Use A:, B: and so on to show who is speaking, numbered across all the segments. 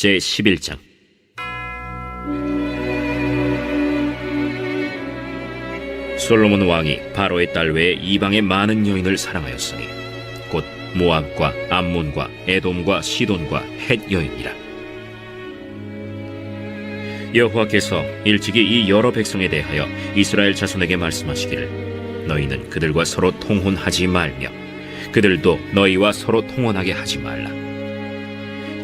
A: 제11장. 솔로몬 왕이 바로의 딸 외에 이방의 많은 여인을 사랑하였으니 곧 모압과 암몬과 에돔과 시돈과 헷 여인이라. 여호와께서 일찍이 이 여러 백성에 대하여 이스라엘 자손에게 말씀하시기를 너희는 그들과 서로 통혼하지 말며 그들도 너희와 서로 통혼하게 하지 말라.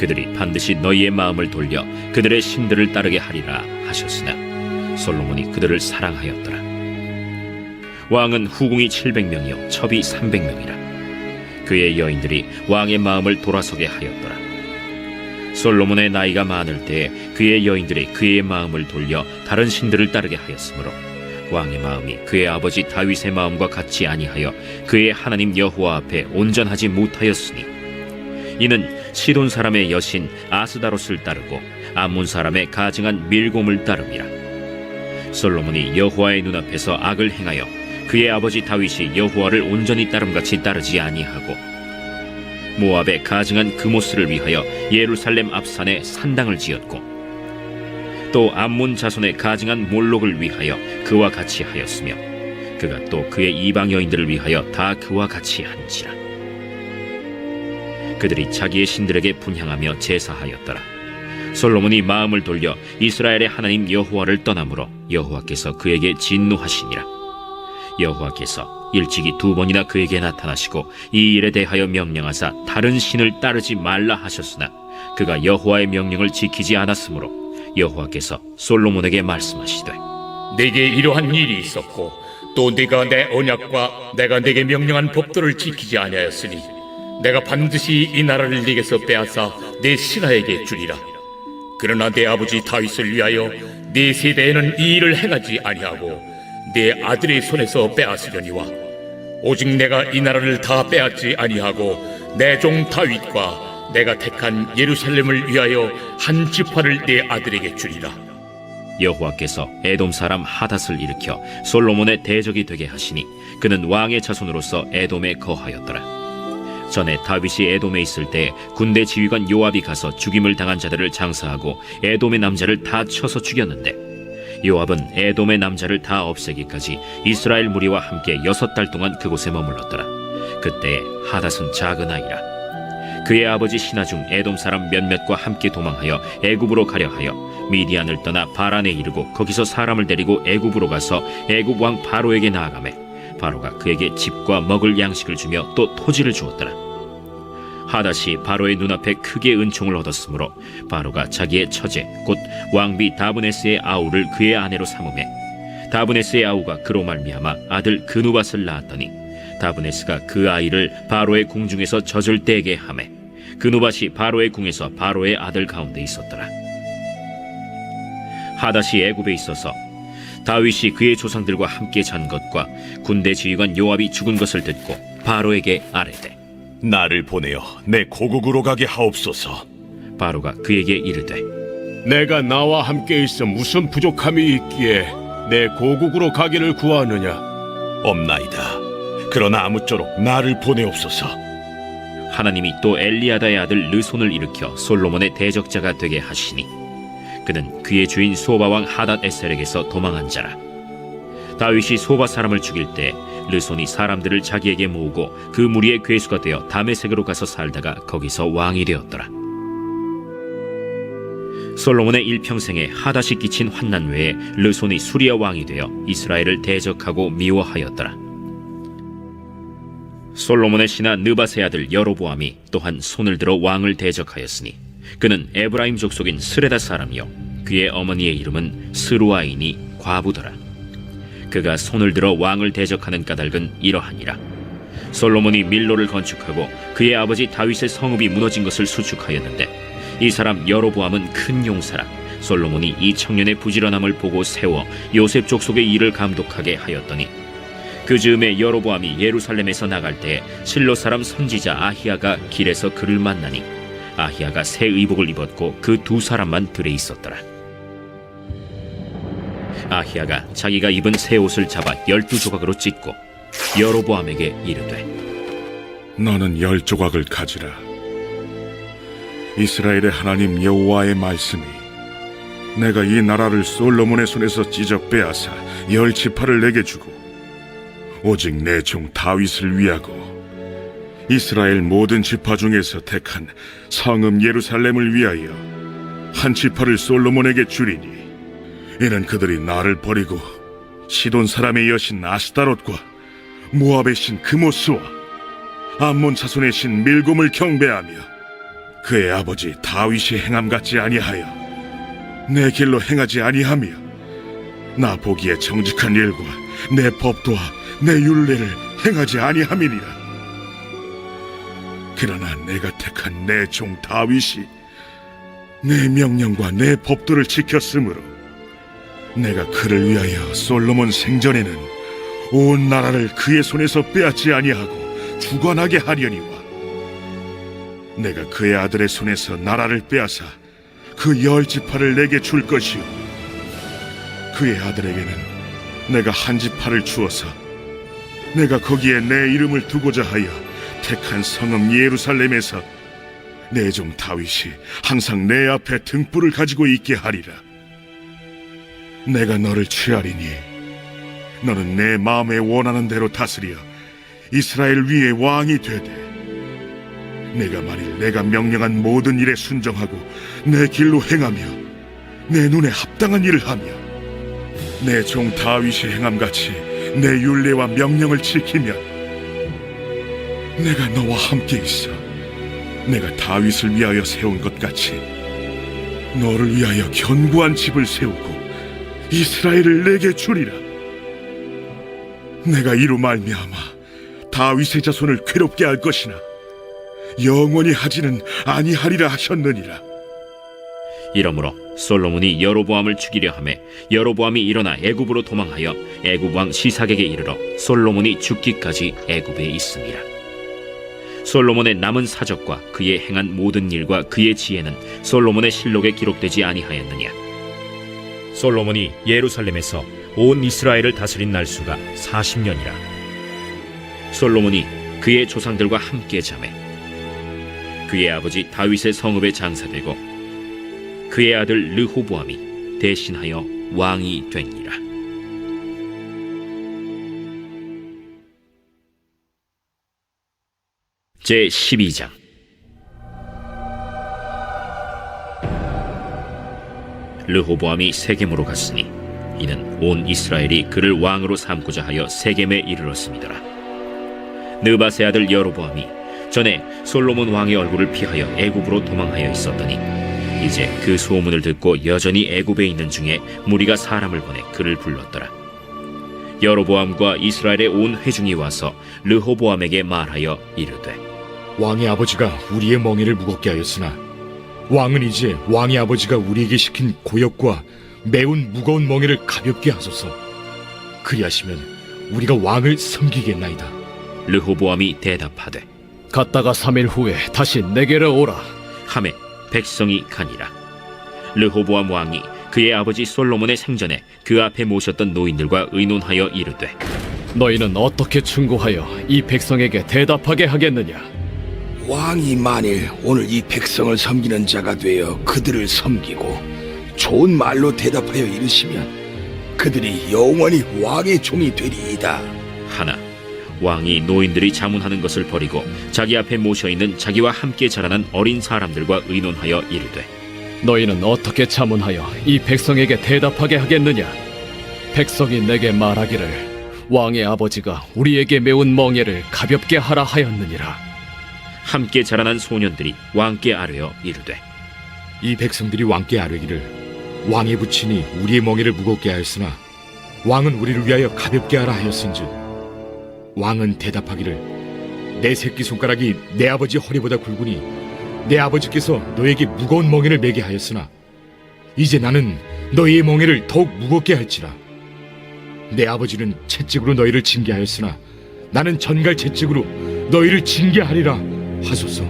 A: 그들이 반드시 너희의 마음을 돌려 그들의 신들을 따르게 하리라 하셨으나 솔로몬이 그들을 사랑하였더라. 왕은 후궁이 700명이요 첩이 300명이라. 그의 여인들이 왕의 마음을 돌아서게 하였더라. 솔로몬의 나이가 많을 때에 그의 여인들이 그의 마음을 돌려 다른 신들을 따르게 하였으므로 왕의 마음이 그의 아버지 다윗의 마음과 같이 아니하여 그의 하나님 여호와 앞에 온전하지 못하였으니 이는 시돈 사람의 여신 아스다롯을 따르고 암몬 사람의 가증한 밀곰을 따름이라. 솔로몬이 여호와의 눈앞에서 악을 행하여 그의 아버지 다윗이 여호와를 온전히 따름같이 따르지 아니하고 모압의 가증한 그모스를 위하여 예루살렘 앞산에 산당을 지었고 또 암몬 자손의 가증한 몰록을 위하여 그와 같이 하였으며 그가 또 그의 이방 여인들을 위하여 다 그와 같이 한지라. 그들이 자기의 신들에게 분향하며 제사하였더라. 솔로몬이 마음을 돌려 이스라엘의 하나님 여호와를 떠나므로 여호와께서 그에게 진노하시니라. 여호와께서 일찍이 2번이나 그에게 나타나시고 이 일에 대하여 명령하사 다른 신을 따르지 말라 하셨으나 그가 여호와의 명령을 지키지 않았으므로 여호와께서 솔로몬에게 말씀하시되
B: 네게 이러한 일이 있었고 또 네가 내 언약과 내가 네게 명령한 법도를 지키지 아니하였으니 내가 반드시 이 나라를 네게서 빼앗아 네 신하에게 주리라. 그러나 네 아버지 다윗을 위하여 네 세대에는 이 일을 행하지 아니하고 네 아들의 손에서 빼앗으려니와 오직 내가 이 나라를 다 빼앗지 아니하고 내 종 다윗과 내가 택한 예루살렘을 위하여 한 지파를 네 아들에게 주리라.
A: 여호와께서 에돔 사람 하닷을 일으켜 솔로몬의 대적이 되게 하시니 그는 왕의 자손으로서 에돔에 거하였더라. 전에 다윗이 에돔에 있을 때 군대 지휘관 요압이 가서 죽임을 당한 자들을 장사하고 에돔의 남자를 다 쳐서 죽였는데 요압은 에돔의 남자를 다 없애기까지 이스라엘 무리와 함께 6달 동안 그곳에 머물렀더라. 그때에 하닷은 작은 아이라. 그의 아버지 신하 중 에돔 사람 몇몇과 함께 도망하여 애굽으로 가려 하여 미디안을 떠나 바란에 이르고 거기서 사람을 데리고 애굽으로 가서 애굽 왕 바로에게 나아가매 바로가 그에게 집과 먹을 양식을 주며 또 토지를 주었더라. 하닷이 바로의 눈앞에 크게 은총을 얻었으므로 바로가 자기의 처제 곧 왕비 다브네스의 아우를 그의 아내로 삼으매 다브네스의 아우가 그로 말미암아 아들 그누밧을 낳았더니 다브네스가 그 아이를 바로의 궁중에서 젖을 떼게 하매 그누밧이 바로의 궁에서 바로의 아들 가운데 있었더라. 하닷이 애굽에 있어서 다윗이 그의 조상들과 함께 잔 것과 군대 지휘관 요압이 죽은 것을 듣고 바로에게 아뢰되
C: 나를 보내어 내 고국으로 가게 하옵소서.
A: 바로가 그에게 이르되
D: 내가 나와 함께 있어 무슨 부족함이 있기에 내 고국으로 가기를 구하느냐?
C: 없나이다. 그러나 아무쪼록 나를 보내옵소서.
A: 하나님이 또 엘리야다의 아들 르손을 일으켜 솔로몬의 대적자가 되게 하시니 그는 그의 주인 소바 왕 하닷 에셀에게서 도망한 자라. 다윗이 소바 사람을 죽일 때 르손이 사람들을 자기에게 모으고 그 무리의 괴수가 되어 다메섹으로 가서 살다가 거기서 왕이 되었더라. 솔로몬의 일평생에 하닷이 끼친 환난 외에 르손이 수리아 왕이 되어 이스라엘을 대적하고 미워하였더라. 솔로몬의 신하 느밧의 아들 여로보암이 또한 손을 들어 왕을 대적하였으니 그는 에브라임 족속인 스레다 사람이요 그의 어머니의 이름은 스루아이니 과부더라. 그가 손을 들어 왕을 대적하는 까닭은 이러하니라. 솔로몬이 밀로를 건축하고 그의 아버지 다윗의 성읍이 무너진 것을 수축하였는데 이 사람 여로보암은 큰 용사라. 솔로몬이 이 청년의 부지런함을 보고 세워 요셉 족속의 일을 감독하게 하였더니 그 즈음에 여로보암이 예루살렘에서 나갈 때 실로 사람 선지자 아히야가 길에서 그를 만나니 아히야가 새 의복을 입었고 그 2사람만 들에 있었더라. 아히야가 자기가 입은 새 옷을 잡아 12조각으로 찢고 여로보암에게 이르되
D: 너는 10조각을 가지라.
C: 이스라엘의 하나님 여호와의 말씀이 내가 이 나라를 솔로몬의 손에서 찢어 빼앗아 10지파를 내게 주고 오직 내 종 다윗을 위하고 이스라엘 모든 지파 중에서 택한 성읍 예루살렘을 위하여 한 지파를 솔로몬에게 주리니 이는 그들이 나를 버리고 시돈 사람의 여신 아스타롯과 모압의 신 그모스와 암몬 자손의 신 밀곰을 경배하며 그의 아버지 다윗이 행함 같지 아니하여 내 길로 행하지 아니하며 나 보기에 정직한 일과 내 법도와 내 율례를 행하지 아니함이니라. 그러나 내가 택한 내 종 다윗이 내 명령과 내 법도를 지켰으므로 내가 그를 위하여 솔로몬 생전에는 온 나라를 그의 손에서 빼앗지 아니하고 주관하게 하려니와 내가 그의 아들의 손에서 나라를 빼앗아 그 10지파를 내게 줄 것이요 그의 아들에게는 내가 한 지파를 주어서 내가 거기에 내 이름을 두고자 하여 택한 성읍 예루살렘에서 내 종 다윗이 항상 내 앞에 등불을 가지고 있게 하리라. 내가 너를 취하리니 너는 내 마음에 원하는 대로 다스려 이스라엘 위에 왕이 되되 내가 만일 내가 명령한 모든 일에 순종하고 내 길로 행하며 내 눈에 합당한 일을 하며 내 종 다윗이 행함같이 내 율례와 명령을 지키면 내가 너와 함께 있어 내가 다윗을 위하여 세운 것 같이 너를 위하여 견고한 집을 세우고 이스라엘을 내게 주리라. 내가 이로 말미암아 다윗의 자손을 괴롭게 할 것이나 영원히 하지는 아니하리라 하셨느니라.
A: 이러므로 솔로몬이 여로보암을 죽이려 하매 여로보암이 일어나 애굽으로 도망하여 애굽 왕 시삭에게 이르러 솔로몬이 죽기까지 애굽에 있습니다. 솔로몬의 남은 사적과 그의 행한 모든 일과 그의 지혜는 솔로몬의 실록에 기록되지 아니하였느냐. 솔로몬이 예루살렘에서 온 이스라엘을 다스린 날수가 40년이라. 솔로몬이 그의 조상들과 함께 자매 그의 아버지 다윗의 성읍에 장사되고 그의 아들 르호보암이 대신하여 왕이 되니라. 제 12장. 르호보암이 세겜으로 갔으니 이는 온 이스라엘이 그를 왕으로 삼고자 하여 세겜에 이르렀음이더라. 느밧의 아들 여로보암이 전에 솔로몬 왕의 얼굴을 피하여 애굽으로 도망하여 있었더니 이제 그 소문을 듣고 여전히 애굽에 있는 중에 무리가 사람을 보내 그를 불렀더라. 여로보암과 이스라엘의 온 회중이 와서 르호보암에게 말하여 이르되
E: 왕의 아버지가 우리의 멍에를 무겁게 하였으나 왕은 이제 왕의 아버지가 우리에게 시킨 고역과 매운 무거운 멍에를 가볍게 하소서. 그리하시면 우리가 왕을 섬기겠나이다.
A: 르호보암이 대답하되
F: 갔다가 3일 후에 다시 내게로 오라.
A: 하매 백성이 가니라. 르호보암 왕이 그의 아버지 솔로몬의 생전에 그 앞에 모셨던 노인들과 의논하여 이르되
F: 너희는 어떻게 충고하여 이 백성에게 대답하게 하겠느냐?
G: 왕이 만일 오늘 이 백성을 섬기는 자가 되어 그들을 섬기고 좋은 말로 대답하여 이르시면 그들이 영원히 왕의 종이 되리이다.
A: 하나 왕이 노인들이 자문하는 것을 버리고 자기 앞에 모셔있는 자기와 함께 자라난 어린 사람들과 의논하여 이르되
F: 너희는 어떻게 자문하여 이 백성에게 대답하게 하겠느냐? 백성이 내게 말하기를 왕의 아버지가 우리에게 매운 멍에를 가볍게 하라 하였느니라.
A: 함께 자라난 소년들이 왕께 아뢰어 이르되
E: 이 백성들이 왕께 아뢰기를 왕의 부친이 우리의 멍에를 무겁게 하였으나 왕은 우리를 위하여 가볍게 하라 하였은즉 왕은 대답하기를 내 새끼손가락이 내 아버지 허리보다 굵으니 내 아버지께서 너에게 무거운 멍에를 매게 하였으나 이제 나는 너희의 멍에를 더욱 무겁게 할지라. 내 아버지는 채찍으로 너희를 징계하였으나 나는 전갈 채찍으로 너희를 징계하리라 하소서.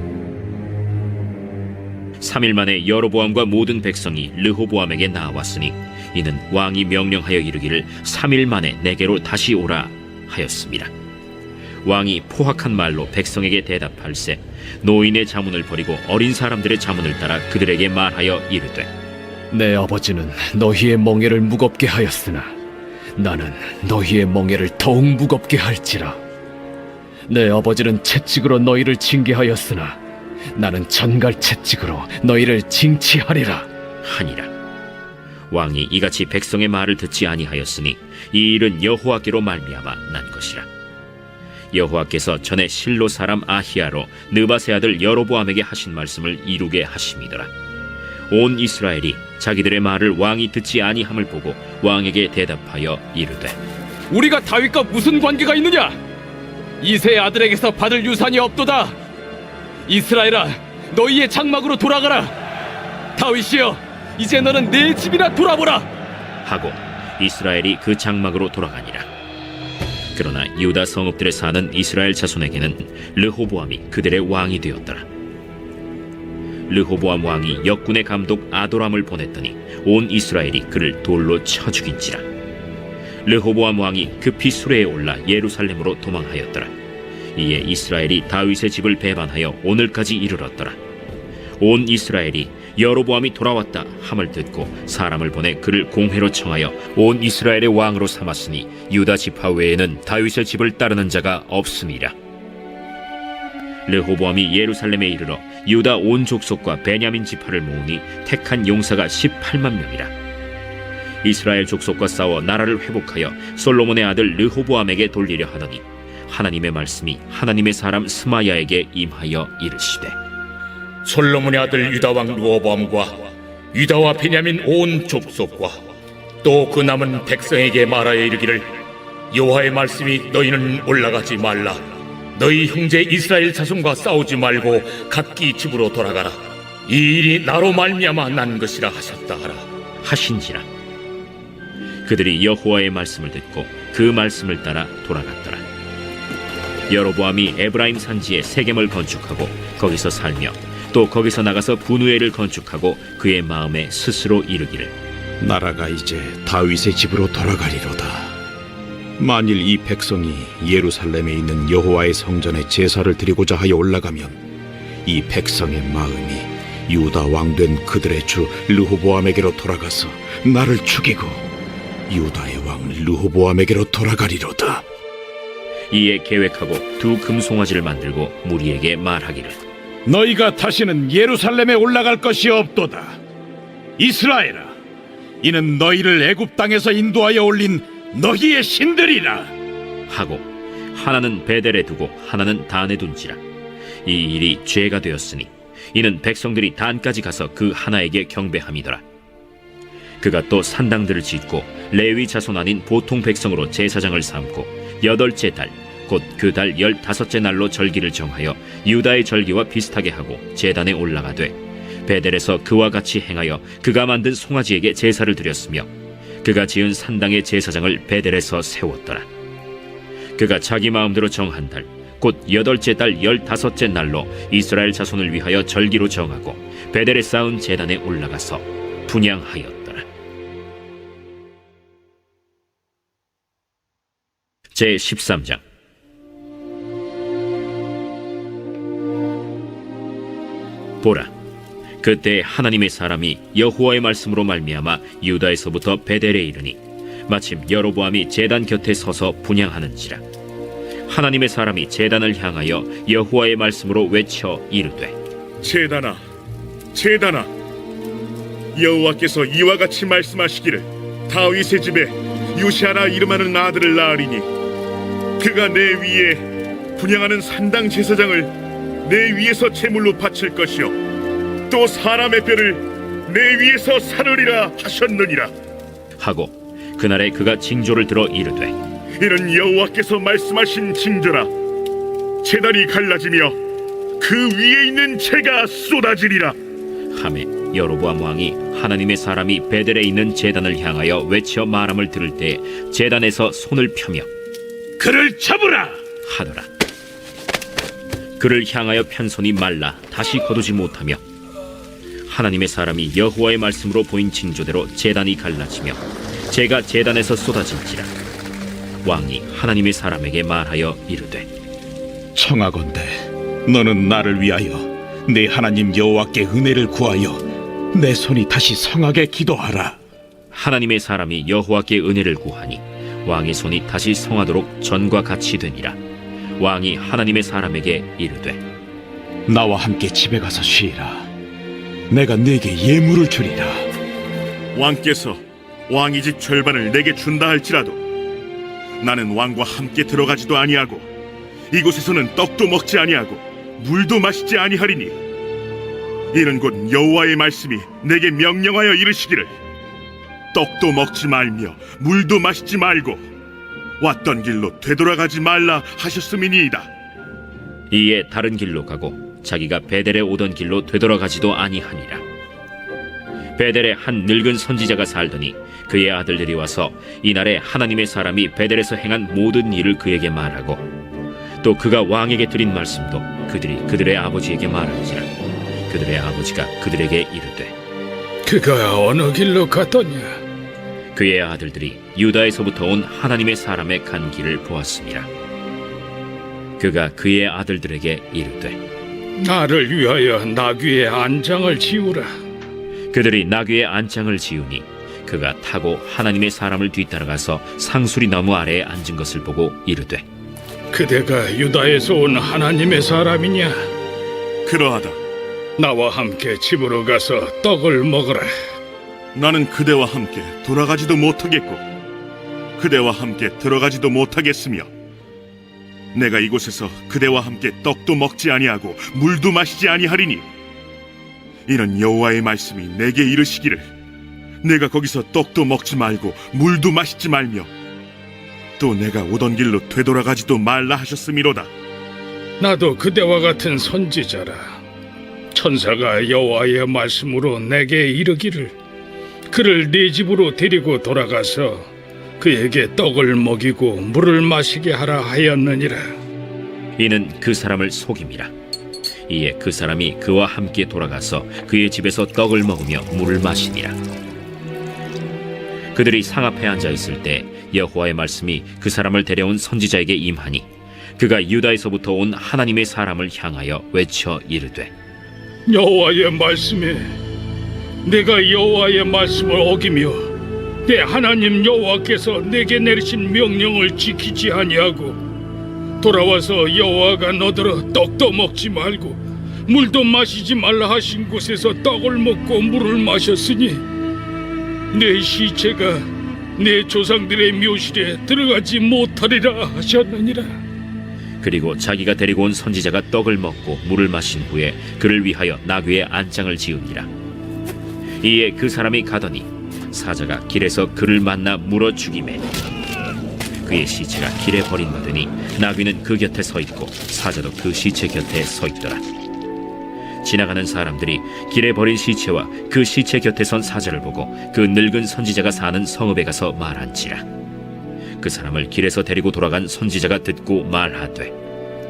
A: 3일 만에 여로보암과 모든 백성이 르호보암에게 나왔으니 이는 왕이 명령하여 이르기를 3일 만에 내게로 다시 오라 하였습니다. 왕이 포악한 말로 백성에게 대답할세 노인의 자문을 버리고 어린 사람들의 자문을 따라 그들에게 말하여 이르되
F: 내 아버지는 너희의 멍에를 무겁게 하였으나 나는 너희의 멍에를 더욱 무겁게 할지라. 내 아버지는 채찍으로 너희를 징계하였으나 나는 전갈 채찍으로 너희를 징치하리라
A: 하니라. 왕이 이같이 백성의 말을 듣지 아니하였으니 이 일은 여호와께로 말미암아 난 것이라. 여호와께서 전에 실로 사람 아히야로 느바세 아들 여로보암에게 하신 말씀을 이루게 하심이더라. 온 이스라엘이 자기들의 말을 왕이 듣지 아니함을 보고 왕에게 대답하여 이르되
F: 우리가 다윗과 무슨 관계가 있느냐? 이새의 아들에게서 받을 유산이 없도다. 이스라엘아, 너희의 장막으로 돌아가라. 다윗이여, 이제 너는 내 집이나 돌아보라
A: 하고 이스라엘이 그 장막으로 돌아가니라. 그러나 유다 성읍들에 사는 이스라엘 자손에게는 르호보암이 그들의 왕이 되었더라. 르호보암 왕이 역군의 감독 아도람을 보냈더니 온 이스라엘이 그를 돌로 쳐 죽인지라. 르호보암 왕이 급히 수레에 올라 예루살렘으로 도망하였더라. 이에 이스라엘이 다윗의 집을 배반하여 오늘까지 이르렀더라. 온 이스라엘이 여로보암이 돌아왔다 함을 듣고 사람을 보내 그를 공회로 청하여 온 이스라엘의 왕으로 삼았으니 유다 지파 외에는 다윗의 집을 따르는 자가 없음이라. 르호보암이 예루살렘에 이르러 유다 온 족속과 베냐민 지파를 모으니 택한 용사가 18만 명이라. 이스라엘 족속과 싸워 나라를 회복하여 솔로몬의 아들 르호보암에게 돌리려 하더니 하나님의 말씀이 하나님의 사람 스마야에게 임하여 이르시되
B: 솔로몬의 아들 유다 왕 르호보암과 유다와 베냐민 온 족속과 또 그 남은 백성에게 말하여 이르기를 여호와의 말씀이 너희는 올라가지 말라. 너희 형제 이스라엘 자손과 싸우지 말고 각기 집으로 돌아가라. 이 일이 나로 말미암아 난 것이라 하셨다 하라.
A: 하신지라. 그들이 여호와의 말씀을 듣고 그 말씀을 따라 돌아갔더라. 여로보암이 에브라임 산지에 세겜을 건축하고 거기서 살며 또 거기서 나가서 분우엘을 건축하고 그의 마음에 스스로 이르기를
H: 나라가 이제 다윗의 집으로 돌아가리로다. 만일 이 백성이 예루살렘에 있는 여호와의 성전에 제사를 드리고자 하여 올라가면 이 백성의 마음이 유다 왕된 그들의 주 르호보암에게로 돌아가서 나를 죽이고 유다의 왕 르호보암에게로 돌아가리로다.
A: 이에 계획하고 두 금송아지를 만들고 무리에게 말하기를
D: 너희가 다시는 예루살렘에 올라갈 것이 없도다. 이스라엘아, 이는 너희를 애굽 땅에서 인도하여 올린 너희의 신들이라.
A: 하고 하나는 베델에 두고 하나는 단에 둔지라. 이 일이 죄가 되었으니 이는 백성들이 단까지 가서 그 하나에게 경배함이더라. 그가 또 산당들을 짓고 레위 자손 아닌 보통 백성으로 제사장을 삼고 8째 달 곧 그 달 15째 날로 절기를 정하여 유다의 절기와 비슷하게 하고 제단에 올라가되 베델에서 그와 같이 행하여 그가 만든 송아지에게 제사를 드렸으며 그가 지은 산당의 제사장을 베델에서 세웠더라. 그가 자기 마음대로 정한 달 곧 8째 달 15째 날로 이스라엘 자손을 위하여 절기로 정하고 베델에 쌓은 제단에 올라가서 분향하였더라. 제 13장. 보라, 그때 하나님의 사람이 여호와의 말씀으로 말미암아 유다에서부터 베델에 이르니 마침 여로보암이 제단 곁에 서서 분향하는지라. 하나님의 사람이 제단을 향하여 여호와의 말씀으로 외쳐 이르되
C: 제단아, 제단아, 여호와께서 이와 같이 말씀하시기를 다윗의 집에 요시아라 이름하는 아들을 낳으리니 그가 내 위에 분향하는 산당 제사장을 내 위에서 제물로 바칠 것이요 또 사람의 뼈를 내 위에서 사르리라 하셨느니라.
A: 하고 그날에 그가 징조를 들어 이르되
C: 이는 여호와께서 말씀하신 징조라. 제단이 갈라지며 그 위에 있는 재가 쏟아지리라.
A: 하매 여로보암 왕이 하나님의 사람이 베델에 있는 제단을 향하여 외쳐 말함을 들을 때 제단에서 손을 펴며
D: 그를 잡으라
A: 하더라. 그를 향하여 편 손이 말라 다시 거두지 못하며 하나님의 사람이 여호와의 말씀으로 보인 징조대로 제단이 갈라지며 재가 제단에서 쏟아진지라. 왕이 하나님의 사람에게 말하여 이르되
D: 청하건대 너는 나를 위하여 내 하나님 여호와께 은혜를 구하여 내 손이 다시 성하게 기도하라.
A: 하나님의 사람이 여호와께 은혜를 구하니 왕의 손이 다시 성하도록 전과 같이 되니라. 왕이 하나님의 사람에게 이르되
D: 나와 함께 집에 가서 쉬라. 내가 네게 예물을 주리라.
C: 왕께서 왕의 집 절반을 내게 준다 할지라도 나는 왕과 함께 들어가지도 아니하고 이곳에서는 떡도 먹지 아니하고 물도 마시지 아니하리니 이는 곧 여호와의 말씀이 내게 명령하여 이르시기를 떡도 먹지 말며 물도 마시지 말고 왔던 길로 되돌아가지 말라 하셨음이니이다.
A: 이에 다른 길로 가고 자기가 베델에 오던 길로 되돌아가지도 아니하니라. 베델에 한 늙은 선지자가 살더니 그의 아들들이 와서 이날에 하나님의 사람이 베델에서 행한 모든 일을 그에게 말하고 또 그가 왕에게 드린 말씀도 그들이 그들의 아버지에게 말한지라. 그들의 아버지가 그들에게 이르되
G: 그가 어느 길로 갔더냐?
A: 그의 아들들이 유다에서부터 온 하나님의 사람의 간 길을 보았습니다. 그가 그의 아들들에게 이르되
G: 나를 위하여 나귀의 안장을 지우라.
A: 그들이 나귀의 안장을 지우니 그가 타고 하나님의 사람을 뒤따라가서 상수리 나무 아래에 앉은 것을 보고 이르되
G: 그대가 유다에서 온 하나님의 사람이냐?
C: 그러하다.
G: 나와 함께 집으로 가서 떡을 먹으라.
C: 나는 그대와 함께 돌아가지도 못하겠고 그대와 함께 들어가지도 못하겠으며 내가 이곳에서 그대와 함께 떡도 먹지 아니하고 물도 마시지 아니하리니 이는 여호와의 말씀이 내게 이르시기를 내가 거기서 떡도 먹지 말고 물도 마시지 말며 또 내가 오던 길로 되돌아가지도 말라 하셨음이로다.
G: 나도 그대와 같은 선지자라. 천사가 여호와의 말씀으로 내게 이르기를 그를 네 집으로 데리고 돌아가서 그에게 떡을 먹이고 물을 마시게 하라 하였느니라.
A: 이는 그 사람을 속임이라. 이에 그 사람이 그와 함께 돌아가서 그의 집에서 떡을 먹으며 물을 마시니라. 그들이 상 앞에 앉아 있을 때 여호와의 말씀이 그 사람을 데려온 선지자에게 임하니 그가 유다에서부터 온 하나님의 사람을 향하여 외쳐 이르되
G: 여호와의 말씀에 내가 여호와의 말씀을 어기며 내 하나님 여호와께서 내게 내리신 명령을 지키지 아니하고 돌아와서 여호와가 너더러 떡도 먹지 말고 물도 마시지 말라 하신 곳에서 떡을 먹고 물을 마셨으니 내 시체가 내 조상들의 묘실에 들어가지 못하리라 하셨느니라.
A: 그리고 자기가 데리고 온 선지자가 떡을 먹고 물을 마신 후에 그를 위하여 나귀의 안장을 지으니라. 이에 그 사람이 가더니 사자가 길에서 그를 만나 물어 죽이매 그의 시체가 길에 버림받으니 나귀는 그 곁에 서 있고 사자도 그 시체 곁에 서 있더라. 지나가는 사람들이 길에 버린 시체와 그 시체 곁에 선 사자를 보고 그 늙은 선지자가 사는 성읍에 가서 말한지라. 그 사람을 길에서 데리고 돌아간 선지자가 듣고 말하되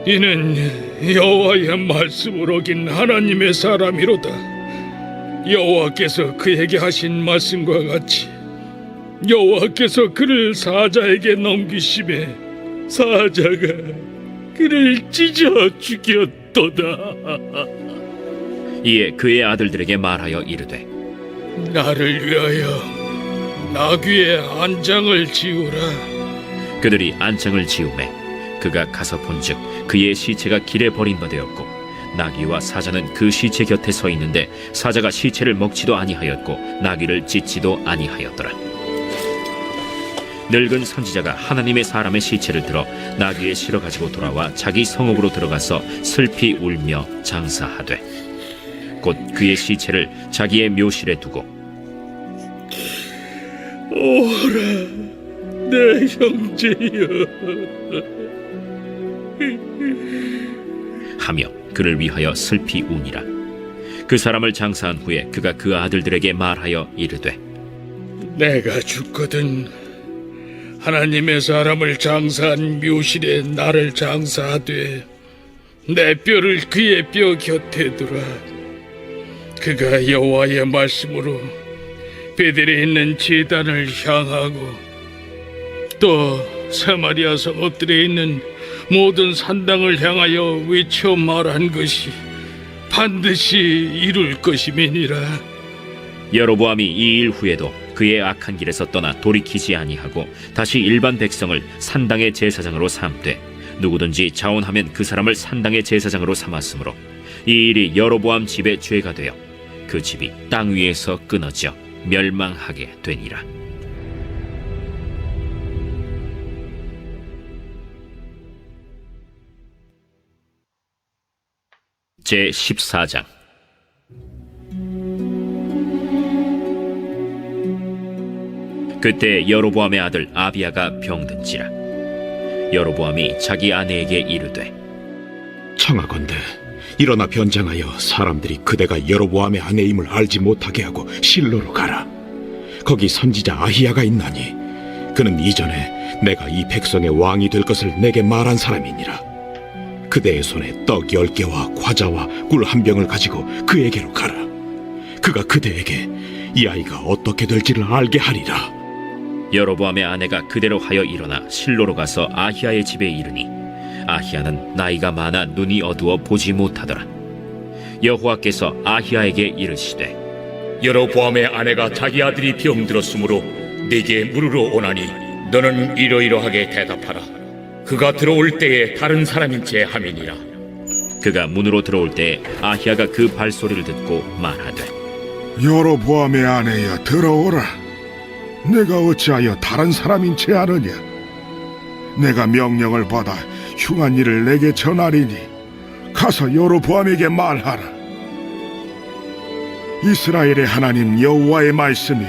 G: 이는 여호와의 말씀을 어긴 하나님의 사람이로다. 여호와께서 그에게 하신 말씀과 같이 여호와께서 그를 사자에게 넘기심에 사자가 그를 찢어 죽였도다.
A: 이에 그의 아들들에게 말하여 이르되
G: 나를 위하여 나귀의 안장을 지우라.
A: 그들이 안장을 지우매 그가 가서 본즉 그의 시체가 길에 버린 바 되었고 나귀와 사자는 그 시체 곁에 서 있는데 사자가 시체를 먹지도 아니하였고 나귀를 찢지도 아니하였더라. 늙은 선지자가 하나님의 사람의 시체를 들어 나귀에 실어 가지고 돌아와 자기 성읍으로 들어가서 슬피 울며 장사하되 곧 그의 시체를 자기의 묘실에 두고
G: 오라 내 형제여
A: 하며 그를 위하여 슬피 우니라. 그 사람을 장사한 후에 그가 그 아들들에게 말하여 이르되
G: 내가 죽거든 하나님의 사람을 장사한 묘실에 나를 장사하되 내 뼈를 그의 뼈 곁에 두라. 그가 여호와의 말씀으로 베델에 있는 제단을 향하고 또 사마리아 성읍들에 있는
I: 모든 산당을 향하여 외쳐 말한 것이 반드시 이룰 것임이니라.
A: 여로보암이 이 일 후에도 그의 악한 길에서 떠나 돌이키지 아니하고 다시 일반 백성을 산당의 제사장으로 삼되 누구든지 자원하면 그 사람을 산당의 제사장으로 삼았으므로 이 일이 여로보암 집의 죄가 되어 그 집이 땅 위에서 끊어져 멸망하게 되니라. 제 14장. 그때 여로보암의 아들 아비야가 병든지라. 여로보암이 자기 아내에게 이르되
H: 청하건대 일어나 변장하여 사람들이 그대가 여로보암의 아내임을 알지 못하게 하고 실로로 가라. 거기 선지자 아히야가 있나니 그는 이전에 내가 이 백성의 왕이 될 것을 내게 말한 사람이니라. 그대의 손에 떡 10개와 과자와 꿀 1병을 가지고 그에게로 가라. 그가 그대에게 이 아이가 어떻게 될지를 알게 하리라.
A: 여로보암의 아내가 그대로 하여 일어나 실로로 가서 아히야의 집에 이르니 아히야는 나이가 많아 눈이 어두워 보지 못하더라. 여호와께서 아히야에게 이르시되
B: 여로보암의 아내가 자기 아들이 병들었으므로 네게 물으러 오나니 너는 이러이러하게 대답하라. 그가 들어올 때에 다른 사람인 채 함이니라.
A: 그가 문으로 들어올 때에 아히야가 그 발소리를 듣고 말하되
C: 여로보암의 아내여 들어오라. 내가 어찌하여 다른 사람인 채 하느냐? 내가 명령을 받아 흉한 일을 내게 전하리니 가서 여로보암에게 말하라. 이스라엘의 하나님 여호와의 말씀이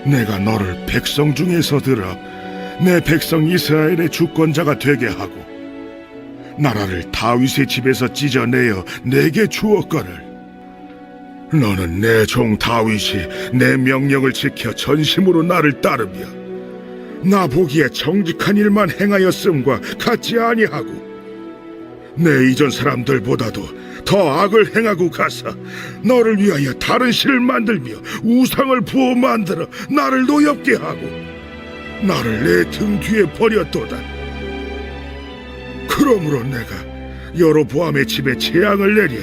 C: 내가 너를 백성 중에서 들어 내 백성 이스라엘의 주권자가 되게 하고 나라를 다윗의 집에서 찢어내어 내게 주었거늘 너는 내 종 다윗이 내 명령을 지켜 전심으로 나를 따르며 나 보기에 정직한 일만 행하였음과 같지 아니하고 내 이전 사람들보다도 더 악을 행하고 가서 너를 위하여 다른 신을 만들며 우상을 부어 만들어 나를 노엽게 하고 나를 내 등 뒤에 버렸도다. 그러므로 내가 여로보암의 집에 재앙을 내려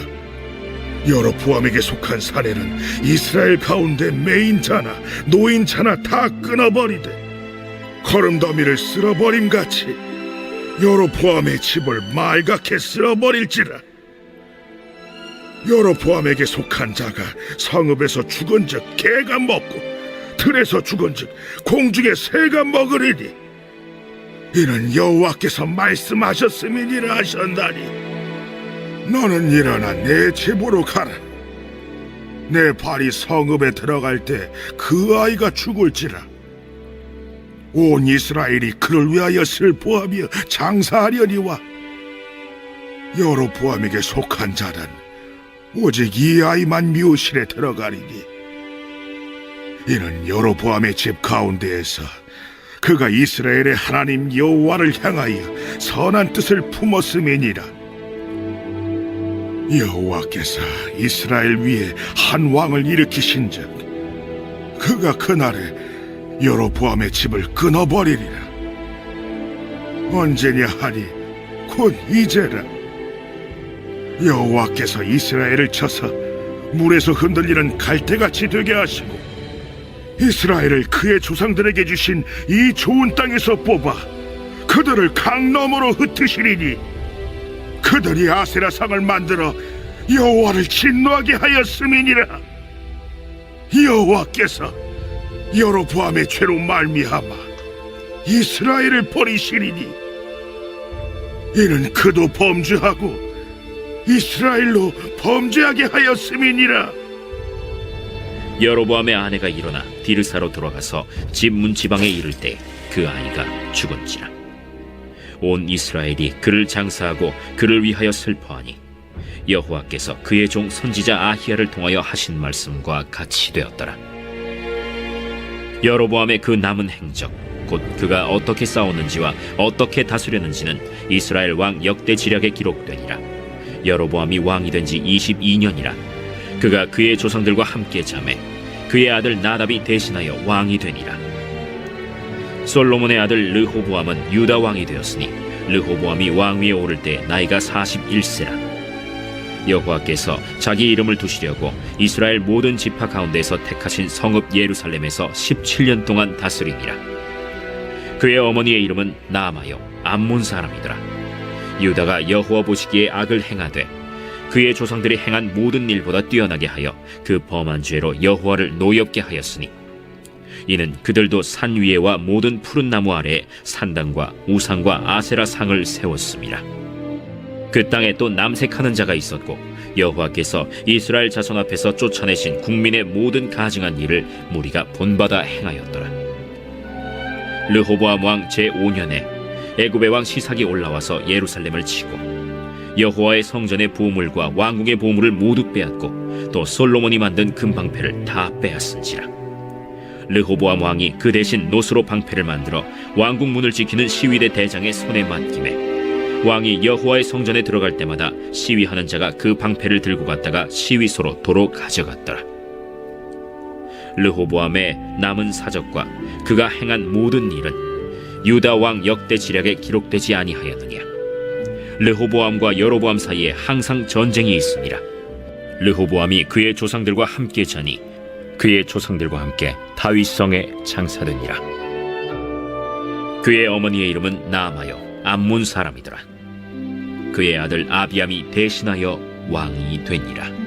C: 여로보암에게 속한 사내는 이스라엘 가운데 매인자나 노인자나 다 끊어버리되 거름더미를 쓸어버림같이 여로보암의 집을 말갛게 쓸어버릴지라. 여로보암에게 속한 자가 성읍에서 죽은즉 개가 먹고 들에서 죽은즉 공중의 새가 먹으리니 이는 여호와께서 말씀하셨음이니라 하셨나니 너는 일어나 내 집으로 가라. 내 발이 성읍에 들어갈 때 그 아이가 죽을지라. 온 이스라엘이 그를 위하여 슬퍼하며 장사하려니와 여로보암에게 속한 자는 오직 이 아이만 묘실에 들어가리니 이는 여로보암의 집 가운데에서 그가 이스라엘의 하나님 여호와를 향하여 선한 뜻을 품었음이니라. 여호와께서 이스라엘 위에 한 왕을 일으키신즉 그가 그날에 여로보암의 집을 끊어버리리라. 언제냐 하니 곧 이제라. 여호와께서 이스라엘을 쳐서 물에서 흔들리는 갈대같이 되게 하시고 이스라엘을 그의 조상들에게 주신 이 좋은 땅에서 뽑아 그들을 강 너머로 흩으시리니 그들이 아세라상을 만들어 여호와를 진노하게 하였음이니라. 여호와께서 여로보암의 죄로 말미암아 이스라엘을 버리시리니 이는 그도 범죄하고 이스라엘로 범죄하게 하였음이니라.
A: 여로보암의 아내가 일어나 디르사로 들어가서 집 문 지방에 이를 때 그 아이가 죽은지라. 온 이스라엘이 그를 장사하고 그를 위하여 슬퍼하니 여호와께서 그의 종 선지자 아히야를 통하여 하신 말씀과 같이 되었더라. 여로보암의 그 남은 행적 곧 그가 어떻게 싸웠는지와 어떻게 다스렸는지는 이스라엘 왕 역대 지략에 기록되니라. 여로보암이 왕이 된 지 22년이라. 그가 그의 조상들과 함께 자매 그의 아들 나답이 대신하여 왕이 되니라. 솔로몬의 아들 르호보암은 유다 왕이 되었으니 르호보암이 왕위에 오를 때 나이가 41세라. 여호와께서 자기 이름을 두시려고 이스라엘 모든 지파 가운데서 택하신 성읍 예루살렘에서 17년 동안 다스리니라. 그의 어머니의 이름은 나아마요 암몬 사람이더라. 유다가 여호와 보시기에 악을 행하되 그의 조상들이 행한 모든 일보다 뛰어나게 하여 그 범한 죄로 여호와를 노엽게 하였으니 이는 그들도 산 위에와 모든 푸른 나무 아래에 산당과 우상과 아세라 상을 세웠습니다. 그 땅에 또 남색하는 자가 있었고 여호와께서 이스라엘 자손 앞에서 쫓아내신 국민의 모든 가증한 일을 무리가 본받아 행하였더라. 르호보암 왕 제5년에 애굽의 왕 시삭이 올라와서 예루살렘을 치고 여호와의 성전의 보물과 왕궁의 보물을 모두 빼앗고 또 솔로몬이 만든 금방패를 다 빼앗은지라. 르호보암 왕이 그 대신 노스로 방패를 만들어 왕궁 문을 지키는 시위대 대장의 손에 맡기매 왕이 여호와의 성전에 들어갈 때마다 시위하는 자가 그 방패를 들고 갔다가 시위소로 도로 가져갔더라. 르호보암의 남은 사적과 그가 행한 모든 일은 유다 왕 역대 지략에 기록되지 아니하였느냐. 르호보암과 여로보암 사이에 항상 전쟁이 있습니다. 르호보암이 그의 조상들과 함께 자니 그의 조상들과 함께 다윗성에 장사되니라. 그의 어머니의 이름은 나아마요 암몬 사람이더라. 그의 아들 아비암이 대신하여 왕이 되니라.